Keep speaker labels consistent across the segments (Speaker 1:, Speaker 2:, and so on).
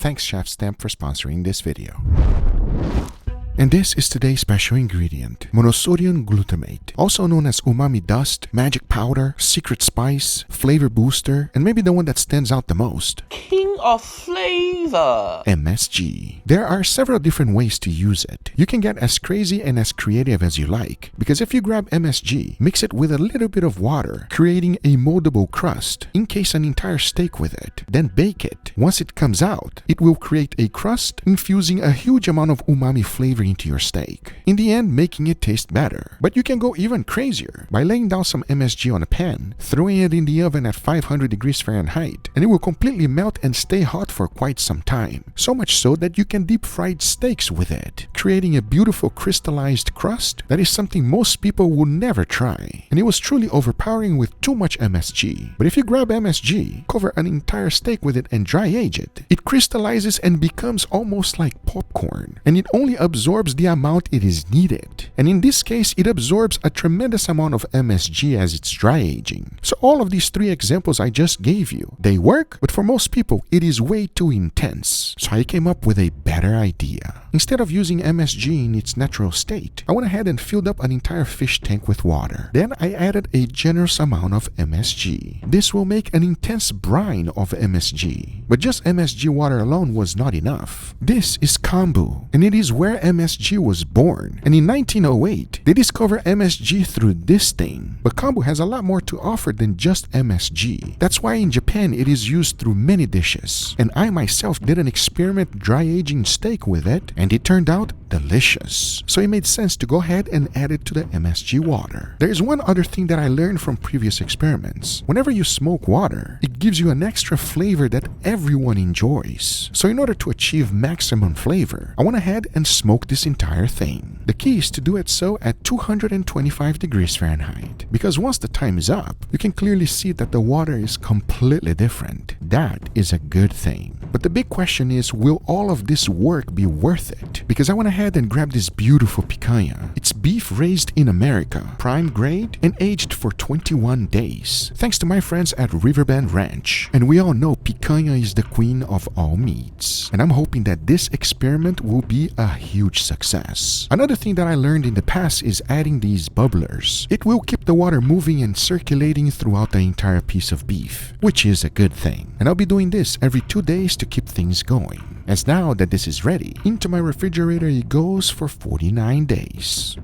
Speaker 1: Thanks ChefsTemp for sponsoring this video. And this is today's special ingredient, monosodium glutamate, also known as umami dust, magic powder, secret spice, flavor booster, and maybe the one that stands out the most,
Speaker 2: King of flavor,
Speaker 1: MSG. There are several different ways to use it. You can get as crazy and as creative as you like, because if you grab MSG, mix it with a little bit of water, creating a moldable crust, encase an entire steak with it, then bake it. Once it comes out, it will create a crust, infusing a huge amount of umami flavor into your steak, in the end making it taste better. But you can go even crazier by laying down some MSG on a pan, throwing it in the oven at 500 degrees Fahrenheit, and it will completely melt and stay hot for quite some time, so much so that you can deep fry steaks with it, creating a beautiful crystallized crust that is something most people will never try. And it was truly overpowering with too much MSG. But if you grab MSG, cover an entire steak with it and dry age it, it crystallizes and becomes almost like popcorn, and it only absorbs the amount it is needed. And in this case, it absorbs a tremendous amount of MSG as it's dry aging. So all of these three examples I just gave you, they work, but for most people, it is way too intense. So I came up with a better idea. Instead of using MSG in its natural state, I went ahead and filled up an entire fish tank with water. Then I added a generous amount of MSG. This will make an intense brine of MSG. But just MSG water alone was not enough. This is kombu, and it is where MSG was born. And in 1908, they discovered MSG through this thing. But kombu has a lot more to offer than just MSG. That's why in Japan it is used through many dishes. And I myself did an experiment dry aging steak with it, and it turned out delicious. So it made sense to go ahead and add it to the MSG water. There is one other thing that I learned from previous experiments. Whenever you smoke water, it gives you an extra flavor that everyone enjoys. So in order to achieve maximum flavor, I went ahead and smoked this entire thing. The key is to do it so at 225 degrees Fahrenheit, because once the time is up, you can clearly see that the water is completely different. That is a good thing. But the big question is, will all of this work be worth it? Because I went ahead and grabbed this beautiful picanha. It's beef raised in America, prime grade, and aged for 21 days, thanks to my friends at Riverbend Ranch. And we all know picanha is the queen of all meats. And I'm hoping that this experiment will be a huge success. Another thing that I learned in the past is adding these bubblers. It will keep the water moving and circulating throughout the entire piece of beef, which is a good thing. And I'll be doing this every 2 days to keep things going. As now that this is ready, into my refrigerator it goes for 49 days.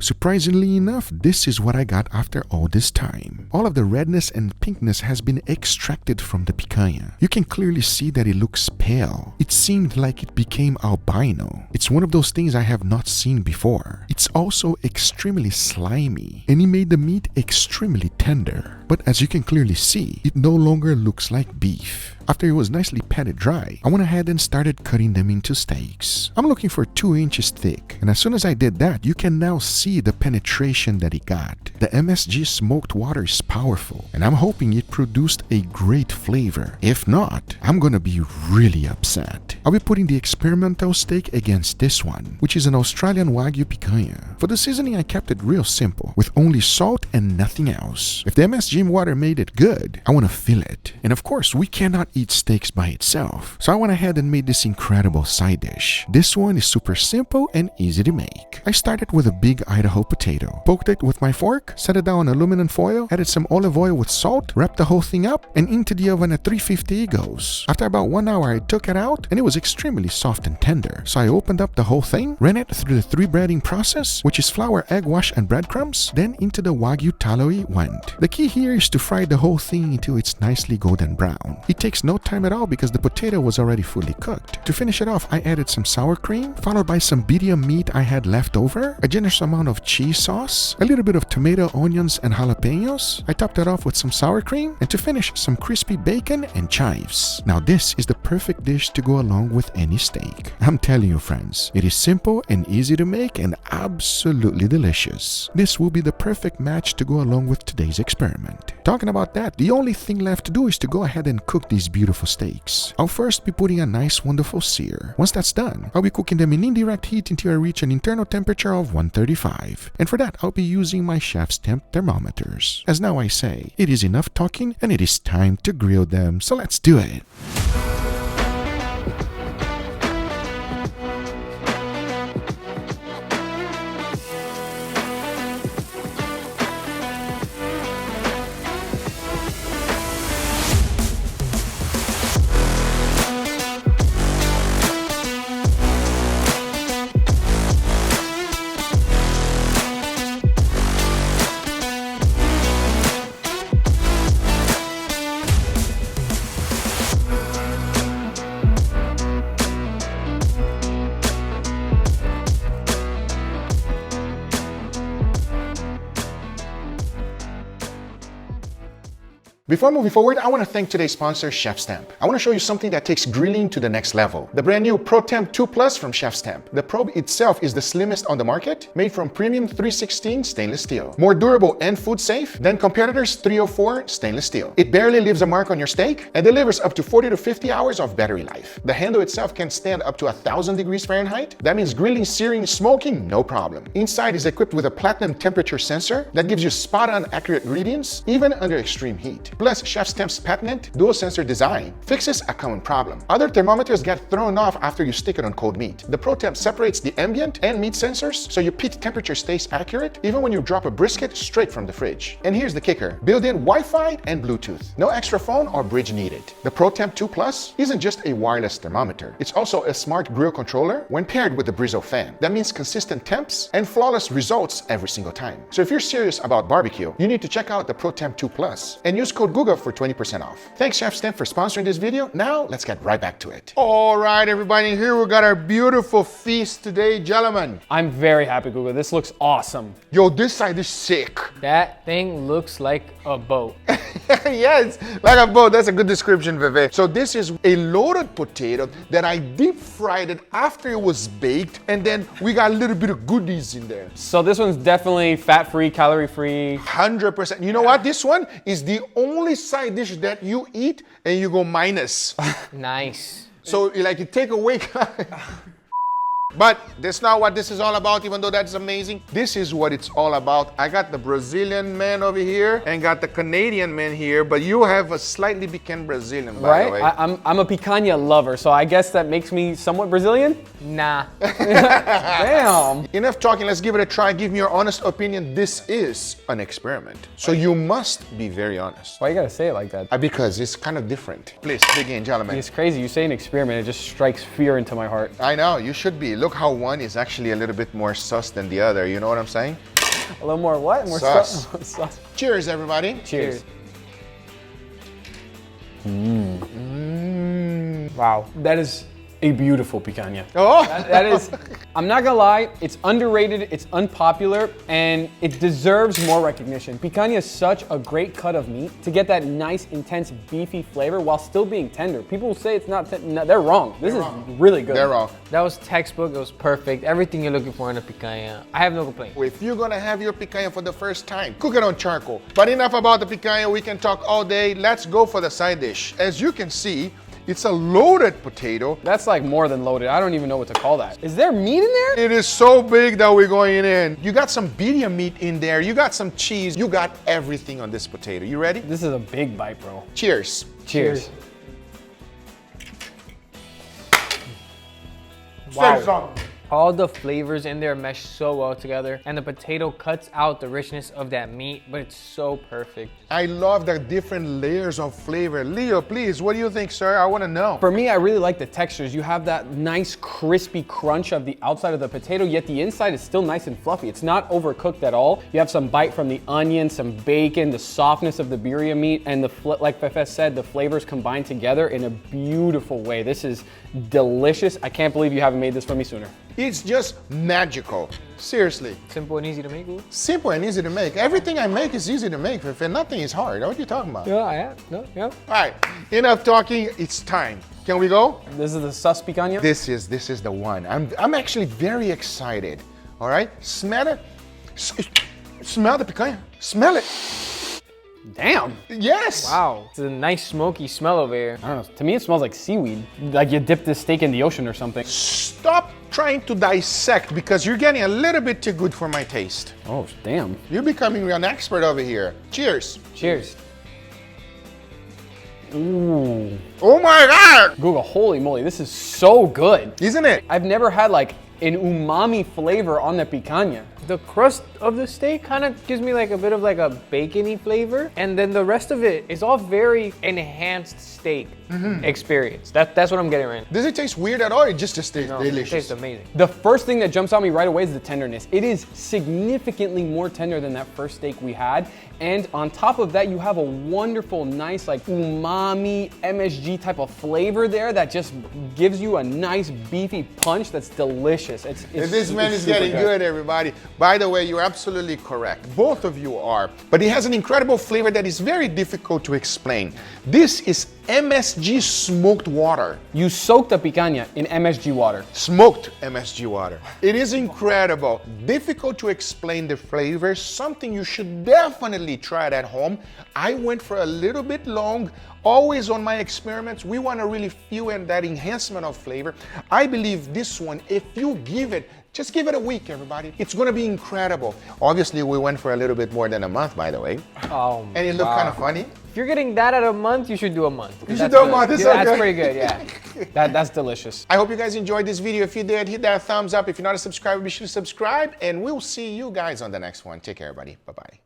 Speaker 1: Surprisingly enough, this is what I got after all this time. All of the redness and pinkness has been extracted from the picanha. You can clearly see that it looks pale. It seemed like it became albino. It's one of those things I have not seen before. It's also extremely slimy, and it made the meat extremely tender. But as you can clearly see, it no longer looks like beef. After it was nicely patted dry, I went ahead and started cutting them into steaks. I'm looking for 2 inches thick, and as soon as I did that, you can now see the penetration that it got. The MSG smoked water is powerful, and I'm hoping it produced a great flavor. If not, I'm gonna be really upset. I'll be putting the experimental steak against this one, which is an Australian Wagyu picanha. For the seasoning, I kept it real simple, with only salt and nothing else. If the MSG water made it good, I want to fill it. And of course, we cannot eat steaks by itself, so I went ahead and made this incredible side dish. This one is super simple and easy to make. I started with a big Idaho potato, poked it with my fork, set it down on aluminum foil, added some olive oil with salt, wrapped the whole thing up, and into the oven at 350 it goes. After about 1 hour, I took it out, and it was extremely soft and tender. So I opened up the whole thing, ran it through the 3 breading process, which is flour, egg wash, and breadcrumbs, then into the Wagyu tallow it went. The key here is to fry the whole thing until it's nicely golden brown. It takes no time at all because the potato was already fully cooked. To finish it off, I added some sour cream, followed by some medium meat I had left over, a generous amount of cheese sauce, a little bit of tomato, onions, and jalapenos. I topped it off with some sour cream, and to finish, some crispy bacon and chives. Now this is the perfect dish to go along with any steak. I'm telling you friends, it is simple and easy to make and absolutely delicious. This will be the perfect match to go along with today's experiment. Talking about that, the only thing left to do is to go ahead and cook these beautiful steaks. I'll first be putting a nice wonderful sear. Once that's done, I'll be cooking them in indirect heat until I reach an internal temperature of 135. And for that, I'll be using my ChefsTemp thermometers. As now I say, it is enough talking and it is time to grill them, so let's do it. Before moving forward, I want to thank today's sponsor, ChefsTemp. I want to show you something that takes grilling to the next level. The brand new ProTemp 2 Plus from ChefsTemp. The probe itself is the slimmest on the market, made from premium 316 stainless steel. More durable and food safe than competitors' 304 stainless steel. It barely leaves a mark on your steak and delivers up to 40 to 50 hours of battery life. The handle itself can stand up to 1,000 degrees Fahrenheit. That means grilling, searing, smoking, no problem. Inside is equipped with a platinum temperature sensor that gives you spot-on accurate readings, even under extreme heat. Plus, ChefsTemp's patented dual sensor design fixes a common problem. Other thermometers get thrown off after you stick it on cold meat. The ProTemp separates the ambient and meat sensors, so your pit temperature stays accurate even when you drop a brisket straight from the fridge. And here's the kicker: built-in Wi-Fi and Bluetooth. No extra phone or bridge needed. The ProTemp 2 Plus isn't just a wireless thermometer. It's also a smart grill controller when paired with the Brizo fan. That means consistent temps and flawless results every single time. So if you're serious about barbecue, you need to check out the ProTemp 2 Plus and use code GUGA for 20% off. Thanks ChefsTemp for sponsoring this video. Now let's get right back to it. All right, everybody, here we got our beautiful feast today, gentlemen.
Speaker 3: I'm very happy, Guga. This looks awesome.
Speaker 1: Yo, this side is sick.
Speaker 3: That thing looks like a boat.
Speaker 1: Yes, like a boat. That's a good description, Veve. So this is a loaded potato that I deep fried it after it was baked, and then we got a little bit of goodies in there.
Speaker 3: So this one's definitely fat-free, calorie-free.
Speaker 1: 100%. You know what? This one is the only side dish that you eat and you go minus.
Speaker 3: Nice.
Speaker 1: So like you take away. But that's not what this is all about, even though that's amazing. This is what it's all about. I got the Brazilian man over here and got the Canadian man here, but you have a slightly become Brazilian, by the way.
Speaker 3: I'm a picanha lover, so I guess that makes me somewhat Brazilian? Nah. Damn.
Speaker 1: Enough talking, let's give it a try. Give me your honest opinion. This is an experiment, so you must be very honest.
Speaker 3: Why you gotta say it like that?
Speaker 1: Because it's kind of different. Please, begin, gentlemen.
Speaker 3: It's crazy. You say an experiment, it just strikes fear into my heart.
Speaker 1: I know, you should be. Look how one is actually a little bit more sus than the other. You know what I'm saying?
Speaker 3: A little more what? More
Speaker 1: sus.
Speaker 3: Sus.
Speaker 1: Cheers, everybody.
Speaker 3: Cheers. Wow, that is a beautiful picanha.
Speaker 1: Oh!
Speaker 3: That is, I'm not gonna lie, it's underrated, it's unpopular, and it deserves more recognition. Picanha is such a great cut of meat to get that nice, intense, beefy flavor while still being tender. People say it's not, no, they're wrong. This is really good.
Speaker 1: They're wrong.
Speaker 4: That was textbook, it was perfect. Everything you're looking for in a picanha. I have no complaint.
Speaker 1: If you're gonna have your picanha for the first time, cook it on charcoal. But enough about the picanha, we can talk all day. Let's go for the side dish. As you can see, it's a loaded potato.
Speaker 3: That's like more than loaded. I don't even know what to call that. Is there meat in there?
Speaker 1: It is so big that we're going in. You got some birria meat in there. You got some cheese. You got everything on this potato. You ready?
Speaker 3: This is a big bite, bro.
Speaker 1: Cheers.
Speaker 3: Cheers.
Speaker 1: Wow.
Speaker 4: All the flavors in there mesh so well together, and the potato cuts out the richness of that meat, but it's so perfect.
Speaker 1: I love the different layers of flavor. Leo, please, what do you think, sir? I want to know.
Speaker 3: For me, I really like the textures. You have that nice crispy crunch of the outside of the potato, yet the inside is still nice and fluffy. It's not overcooked at all. You have some bite from the onion, some bacon, the softness of the birria meat, and like Fefe said, the flavors combined together in a beautiful way. This is delicious. I can't believe you haven't made this for me sooner.
Speaker 1: It's just magical. Seriously.
Speaker 4: Simple and easy to make.
Speaker 1: Simple and easy to make. Everything I make is easy to make, Fefe. Nothing is hard. What are you talking about?
Speaker 4: Yeah, I have. No, yeah.
Speaker 1: All right, enough talking. It's time. Can we go?
Speaker 3: This is the sus picanha?
Speaker 1: This is the one. I'm actually very excited. All right, smell it. Smell the picanha. Smell it.
Speaker 3: Damn.
Speaker 1: Yes.
Speaker 4: Wow. It's a nice smoky smell over here.
Speaker 3: I don't know. To me, it smells like seaweed. Like you dipped this steak in the ocean or something.
Speaker 1: Stop trying to dissect because you're getting a little bit too good for my taste.
Speaker 3: Oh, damn.
Speaker 1: You're becoming an expert over here. Cheers.
Speaker 4: Cheers.
Speaker 3: Ooh.
Speaker 1: Oh my God.
Speaker 3: Guga, holy moly, this is so good.
Speaker 1: Isn't it?
Speaker 3: I've never had like an umami flavor on the picanha.
Speaker 4: The crust of the steak kind of gives me like a bit of like a bacony flavor, and then the rest of it is all very enhanced steak. experience. That's what I'm getting right now.
Speaker 5: Does it taste weird at all? It just tastes
Speaker 4: It
Speaker 5: delicious.
Speaker 4: tastes amazing.
Speaker 3: The first thing that jumps out me right away is the tenderness. It is significantly more tender than that first steak we had. And on top of that, you have a wonderful, nice, like umami, MSG type of flavor there that just gives you a nice beefy punch that's delicious.
Speaker 5: This man is
Speaker 3: super
Speaker 5: getting good, everybody. By the way, you're absolutely correct. Both of you are. But it has an incredible flavor that is very difficult to explain. This is MSG smoked water.
Speaker 3: You soak the picanha in MSG water.
Speaker 5: Smoked MSG water. It is incredible. Difficult to explain the flavor. Something you should definitely try it at home. I went for a little bit long. Always on my experiments, we want to really feel that enhancement of flavor. I believe this one, if you give it, just give it a week, everybody. It's going to be incredible. Obviously, we went for a little bit more than a month, by the way.
Speaker 4: Oh,
Speaker 5: And it looked kind of funny.
Speaker 4: If you're getting that at a month, you should do a month.
Speaker 5: You should do a month. It's
Speaker 3: That's
Speaker 5: okay.
Speaker 3: pretty good, yeah. That's delicious.
Speaker 5: I hope you guys enjoyed this video. If you did, hit that thumbs up. If you're not a subscriber, be sure to subscribe. And we'll see you guys on the next one. Take care, everybody. Bye-bye.